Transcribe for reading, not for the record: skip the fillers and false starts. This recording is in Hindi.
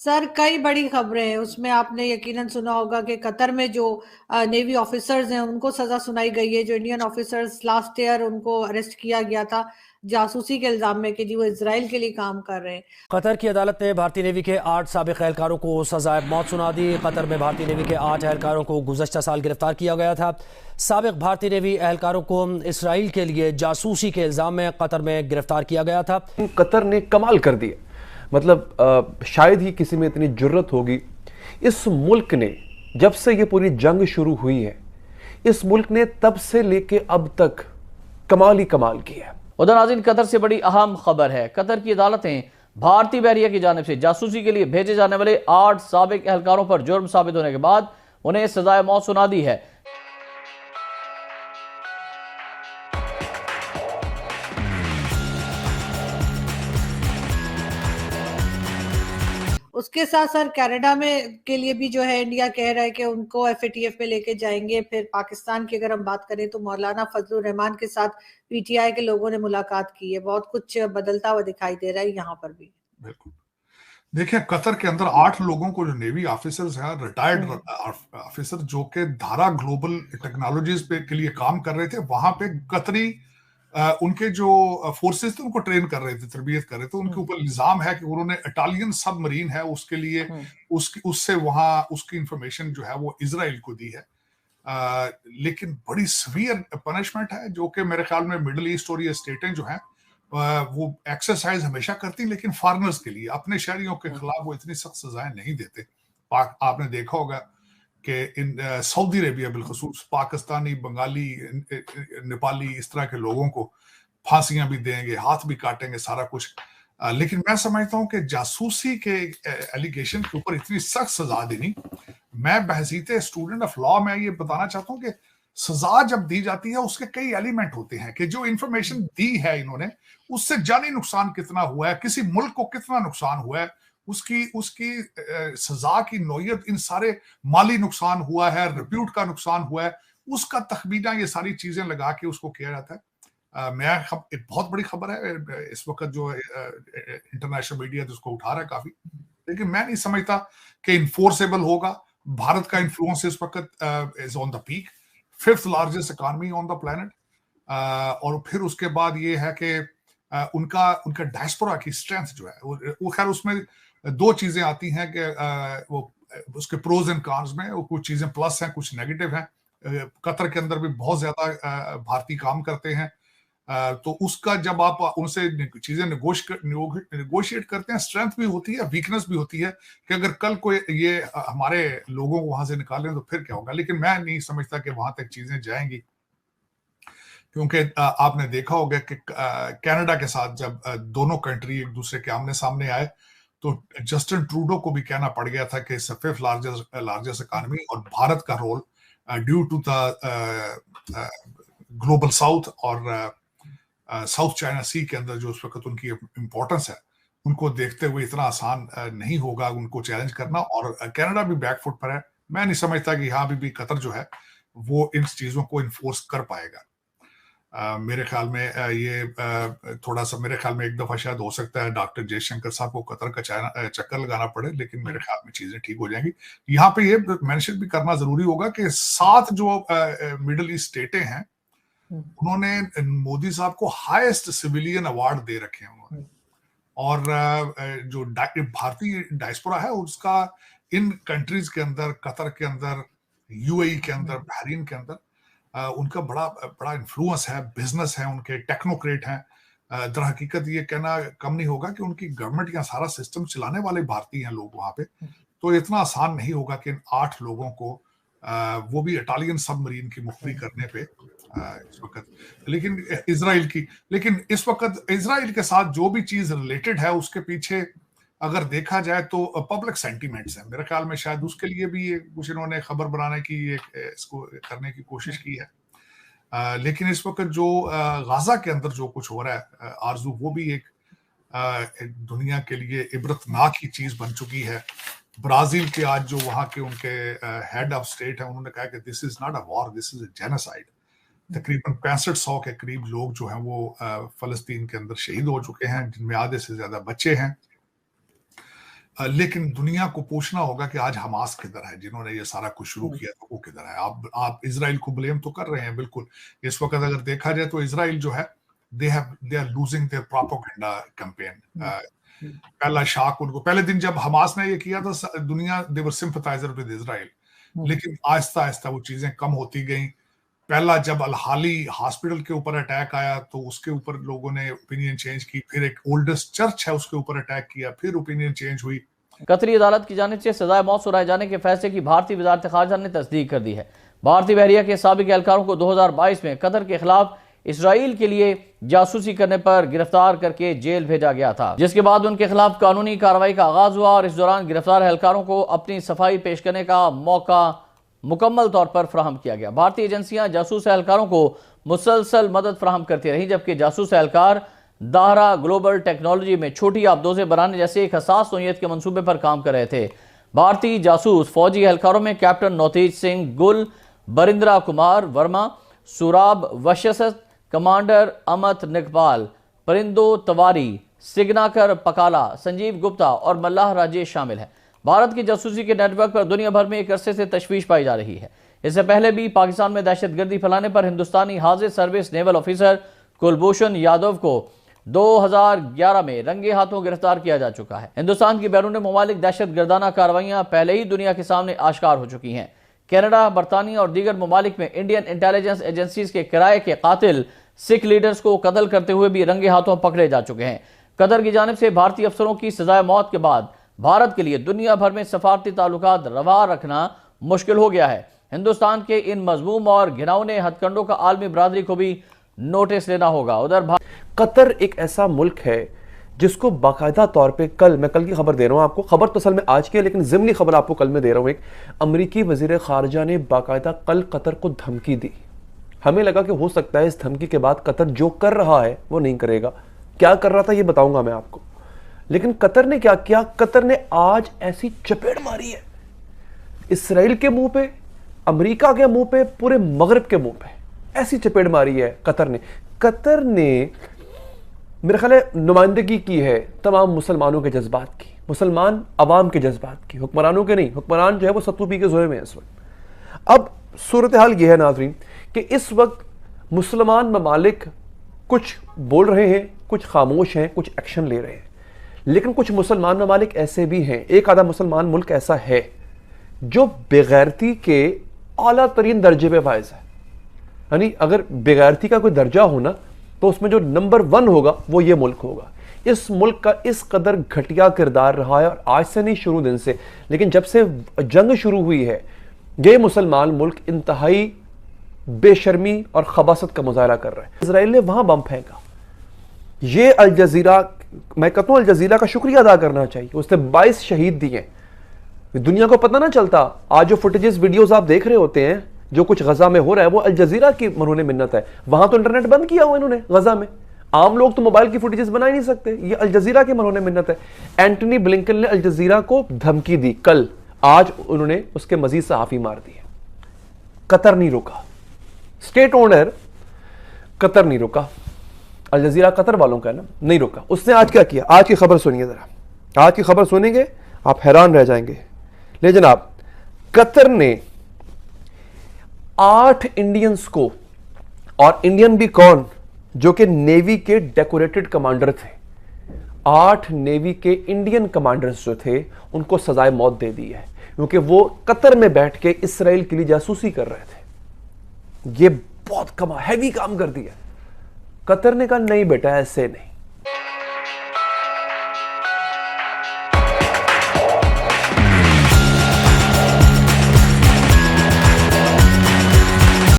सर, कई बड़ी खबरें हैं उसमें। आपने यकीनन सुना होगा कि कतर में जो नेवी ऑफिसर्स हैं उनको सजा सुनाई गई है। जो इंडियन ऑफिसर्स लास्ट ईयर उनको अरेस्ट किया गया था जासूसी के इल्जाम में कि जी वो इसराइल के लिए काम कर रहे हैं। कतर की अदालत ने भारतीय नेवी के 8 साबिक एहलकारों को सजाए मौत सुना दी। कतर में भारतीय नेवी के 8 एहलकारों को गुज़श्ता साल गिरफ्तार किया गया था। साबिक भारतीय नेवी एहलकारों को इसराइल के लिए जासूसी के इल्जाम में कतर में गिरफ्तार किया गया था। कतर ने कमाल कर दिया। मतलब शायद ही किसी में इतनी जुर्रत होगी। इस मुल्क ने जब से ये पूरी जंग शुरू हुई है, इस मुल्क ने तब से लेके अब तक कमाल ही कमाल किया है। उधर नाज़रीन, कतर से बड़ी अहम खबर है। कतर की अदालतें भारतीय बहरिया की जानिब से जासूसी के लिए भेजे जाने वाले 8 साबिक एहलकारों पर जुर्म साबित होने के बाद उन्हें सजाए मौत सुना दी है। उसके साथ सर कनाडा में के लिए भी जो है इंडिया कह रहा है कि उनको एफएटीएफ में लेके जाएंगे। फिर पाकिस्तान की अगर हम बात करें तो मौलाना फजलुर रहमान के साथ पीटीआई के लोगों ने मुलाकात की है। बहुत कुछ बदलता हुआ दिखाई दे रहा है यहाँ पर भी। बिल्कुल। देखिए, कतर के अंदर 8 लोगों को, जो नेवी ऑफिसर्स हैं, रिटायर्ड ऑफिसर जो कि धारा ग्लोबल टेक्नोलॉजीज पे के लिए काम कर रहे थे, वहां पे कतरी उनके जो फोर्सेस थे उनको ट्रेन कर रहे थे, तरबियत कर रहे थे। उनके ऊपर इल्जाम है कि उन्होंने इटालियन सबमरीन है उसके लिए उससे वहां उसकी इंफॉर्मेशन जो है वो इजराइल को दी है। लेकिन बड़ी सवियर पनिशमेंट है, जो कि मेरे ख्याल में मिडल ईस्ट और ये स्टेटें जो हैं वो एक्सरसाइज हमेशा करती, लेकिन फॉरेनर्स के लिए, अपने शहरियों के खिलाफ वो इतनी सख्त सजाएं नहीं देते। आपने देखा होगा कि इन सऊदी अरेबिया बिलखसूस पाकिस्तानी, बंगाली, नेपाली, इस तरह के लोगों को फांसियां भी देंगे, हाथ भी काटेंगे, सारा कुछ। लेकिन मैं समझता हूं कि जासूसी के एलिगेशन के ऊपर इतनी सख्त सजा देनी, मैं बहसीते स्टूडेंट ऑफ लॉ में ये बताना चाहता हूं कि सजा जब दी जाती है उसके कई एलिमेंट होते हैं कि जो इंफॉर्मेशन दी है इन्होंने, उससे जानी नुकसान कितना हुआ है, किसी मुल्क को कितना नुकसान हुआ है, उसकी उसकी सजा की नौयत, इन सारे माली नुकसान हुआ है, रिप्यूट का नुकसान हुआ है, उसका तखमीना, ये सारी चीजें लगा के उसको किया जाता है। एक बहुत बड़ी खबर है इस वक्त जो इंटरनेशनल मीडिया उसको उठा रहा है काफी, लेकिन मैं नहीं समझता कि इन्फोर्सेबल होगा। भारत का इन्फ्लुएंस इस वक्त is on the peak, 5th largest economy on the planet. और फिर उसके बाद ये है कि उनका डायस्पोरा की स्ट्रेंथ जो है वो खैर उसमें दो चीजें आती हैं कि वो उसके प्रोज एंड कॉन्स में वो कुछ चीजें प्लस हैं, कुछ नेगेटिव हैं। कतर के अंदर भी बहुत ज्यादा भारतीय काम करते हैं, तो उसका जब आप उनसे चीजें नेगोशिएट करते हैं, स्ट्रेंथ भी होती है, वीकनेस भी होती है कि अगर कल कोई ये हमारे लोगों को वहां से निकालें तो फिर क्या होगा। लेकिन मैं नहीं समझता कि वहां तक चीजें जाएंगी, क्योंकि आपने देखा होगा कि कनाडा के साथ जब दोनों कंट्री एक दूसरे के आमने सामने आए तो जस्टिन ट्रूडो को भी कहना पड़ गया था कि 5th लार्जेस्ट इकोनॉमी, और भारत का role due to the global south और साउथ चाइना सी के अंदर जो उस वक्त उनकी इंपॉर्टेंस है, उनको देखते हुए इतना आसान नहीं होगा उनको चैलेंज करना। और कनाडा भी बैकफुट पर है। मैं नहीं समझता कि यहाँ भी कतर जो है वो इन चीजों को इन्फोर्स कर पाएगा। मेरे ख्याल में ये थोड़ा सा, मेरे ख्याल में एक दफा शायद हो सकता है डॉक्टर जयशंकर साहब को कतर का चक्कर लगाना पड़े, लेकिन मेरे ख्याल में चीजें ठीक हो जाएंगी। यहाँ पे ये मेंशन भी करना जरूरी होगा कि 7 जो मिडिल ईस्ट स्टेटें हैं उन्होंने मोदी साहब को हाईएस्ट सिविलियन अवार्ड दे रखे हैं उन्होंने, और जो भारतीय डायस्पोरा है उसका इन कंट्रीज के अंदर, कतर के अंदर, यूएई के अंदर, बहरीन के अंदर उनका बड़ा इन्फ्लुएंस है, बिजनेस है, उनके टेक्नोक्रेट हैं। दर हकीकत ये कहना कम नहीं होगा कि उनकी गवर्नमेंट या सारा सिस्टम चलाने वाले भारतीय हैं लोग वहां पे। तो इतना आसान नहीं होगा कि इन 8 लोगों को वो भी इटालियन सबमरीन की मुखबरी करने पे इस वक्त, लेकिन इस वक्त इजराइल के साथ जो भी चीज रिलेटेड है उसके पीछे अगर देखा जाए तो पब्लिक सेंटीमेंट्स है। मेरे ख्याल में शायद उसके लिए भी ये कुछ इन्होंने खबर बनाने की, इसको करने की कोशिश की है। लेकिन इस वक्त जो गाजा के अंदर जो कुछ हो रहा है आरजू, वो भी एक दुनिया के लिए इबरतनाक की चीज बन चुकी है। ब्राजील के आज जो वहां के उनके हेड ऑफ स्टेट है, उन्होंने कहा कि this is not a war, this is a genocide. तकरीबन 6500 के करीब लोग जो हैं वो फलस्तीन के अंदर शहीद हो चुके हैं, जिनमें आधे से ज्यादा बच्चे हैं। लेकिन दुनिया को पूछना होगा कि आज हमास किधर है, जिन्होंने ये सारा कुछ शुरू किया तो वो किधर है। आप इजराइल को ब्लेम तो कर रहे हैं, बिल्कुल। इस वक्त अगर देखा जाए तो इजराइल जो है they are losing their propaganda campaign. पहला शाक उनको, पहले दिन जब हमास ने ये किया तो दुनिया दे वर सिंपथाइजर विद इजराइल, लेकिन आहिस्ता आहिस्ता वो चीजें कम होती गई। पहला जब अल-हाली हॉस्पिटल के ऊपर अटैक आया तो उसके ऊपर लोगों ने ओपिनियन चेंज की, फिर एक ओल्डेस्ट चर्च है उसके ऊपर अटैक किया, फिर ओपिनियन चेंज हुई। कतरी अदालत की जानिब से सजाए मौत सुनाए जाने के फैसले की भारतीय वजारत खारजा ने तस्दीक कर दी है। भारतीय बहरिया के साबिक एहलकारों को 2022 में कतर के खिलाफ इसराइल के लिए जासूसी करने पर गिरफ्तार करके जेल भेजा गया था, जिसके बाद उनके खिलाफ कानूनी कार्रवाई का आगाज हुआ और इस दौरान गिरफ्तार एहलकारों को अपनी सफाई पेश करने का मौका मुकम्मल तौर पर फ्राहम किया गया। भारतीय एजेंसियां जासूस एहलकारों को मुसलसल मदद फ्राहम करती रही, जबकि जासूस एहलकार दाहरा ग्लोबल टेक्नोलॉजी में छोटी आबदोजें बनाने जैसे एक हसास नौयत के मंसूबे पर काम कर रहे थे। भारतीय जासूस फौजी एहलकारों में कैप्टन नौतेज सिंह गुल, बरिंद्रा कुमार वर्मा, सुराब वशसत, कमांडर अमत निकपाल, परिंदो तवारी, सिग्नाकर पकाला, संजीव गुप्ता और मल्लाह राजेश शामिल हैं। भारत की जासूसी के नेटवर्क पर दुनिया भर में एक अरसे से तशवीश पाई जा रही है। इससे पहले भी पाकिस्तान में दहशतगर्दी फैलाने पर हिंदुस्तानी हाजिर service naval officer Kulbhushan Yadav को 2011 में रंगे हाथों गिरफ्तार किया जा चुका है। हिंदुस्तान की बैरून मुमालिक दहशत गर्दाना कार्रवाइयां पहले ही दुनिया के सामने आश्कार हो चुकी हैं। कनाडा, बरतानिया और दीगर ममालिक में इंडियन इंटेलिजेंस एजेंसीज के किराए के कातिल सिख लीडर्स को कत्ल करते हुए भी रंगे हाथों पकड़े जा चुके हैं। कतर की जानिब से भारतीय अफसरों की सजाए मौत के बाद भारत के लिए दुनिया भर में सफारती ताल्लुकात रवा रखना मुश्किल हो गया है। हिंदुस्तान के इन मजमूम और घिनौने हथकंडों का आलमी बरादरी को भी नोटिस लेना होगा। उधर कतर एक ऐसा मुल्क है जिसको बाकायदा तौर पे मैं कल की खबर दे रहा हूं आपको, खबर तो असल में आज की है लेकिन ज़िमनी खबर आपको कल में दे रहा हूं। एक अमरीकी वजीर खारजा ने बाकायदा कल कतर को धमकी दी। हमें लगा कि हो सकता है इस धमकी के बाद कतर जो कर रहा है वो नहीं करेगा। क्या कर रहा था ये बताऊंगा मैं आपको, लेकिन कतर ने क्या किया? कतर ने आज ऐसी चपेट मारी है इसराइल के मुंह पे, अमेरिका के मुंह पे, पूरे मगरब के मुंह पे, ऐसी चपेट मारी है कतर ने। कतर ने मेरे ख्याल है नुमाइंदगी की है तमाम मुसलमानों के जज्बात की, मुसलमान अवाम के जज्बात की, हुक्मरानों के नहीं। हुक्मरान जो है वो सत्तू पी के जोए में है इस वक्त। अब सूरत हाल यह है नाज़रीन कि इस वक्त मुसलमान ममालिक कुछ बोल रहे हैं, कुछ खामोश हैं, कुछ एक्शन ले रहे हैं, लेकिन कुछ मुसलमान ममालिक ऐसे भी हैं, एक आधा मुसलमान मुल्क ऐसा है जो बेगैरती के आला तरीन दर्जे पे फायज है। यानी अगर बेगैरती का कोई दर्जा होना तो उसमें जो नंबर 1 होगा वो ये मुल्क होगा। इस मुल्क का इस कदर घटिया किरदार रहा है, और आज से नहीं शुरू दिन से, लेकिन जब से जंग शुरू हुई है ये मुसलमान मुल्क इंतहाई बेशर्मी और खबासत का मुजाहरा कर रहा है। इजराइल ने वहां बम फेंका, ये अल जजीरा, मैं कहता हूं अल जजीरा का शुक्रिया अदा करना चाहिए, उसने 22 शहीद दिए। दुनिया को पता ना चलता। आज जो फुटेजेस वीडियोस आप देख रहे होते हैं जो कुछ गजा में हो रहा है वो अल जजीरा की मरहूने मिन्नत है। वहां तो इंटरनेट बंद किया हुआ इन्होंने गजा में, आम लोग तो मोबाइल की फुटेजेस बना ही नहीं सकते, ये अल जजीरा की मरहूने मिन्नत है। एंटनी ब्लिंकन ने अल जजीरा को धमकी दी कल, आज उन्होंने उसके मजीद सहाफी मार दिए। कतर नहीं रुका, स्टेट ओनर कतर नहीं रुका, अल जजीरा कतर वालों का है ना, नहीं रुका। उसने आज क्या किया, आज की खबर सुनिए जरा, आज की खबर सुनेंगे आप हैरान रह जाएंगे। ले जनाब, कतर ने 8 इंडियंस को, और इंडियन भी कौन, जो कि नेवी के डेकोरेटेड कमांडर थे, 8 नेवी के इंडियन कमांडर्स जो थे उनको सजाए मौत दे दी है, क्योंकि वो कतर में बैठ के इसराइल के लिए जासूसी कर रहे थे। ये बहुत हैवी काम कर दिया। कतर ने कहा नहीं बेटा ऐसे नहीं,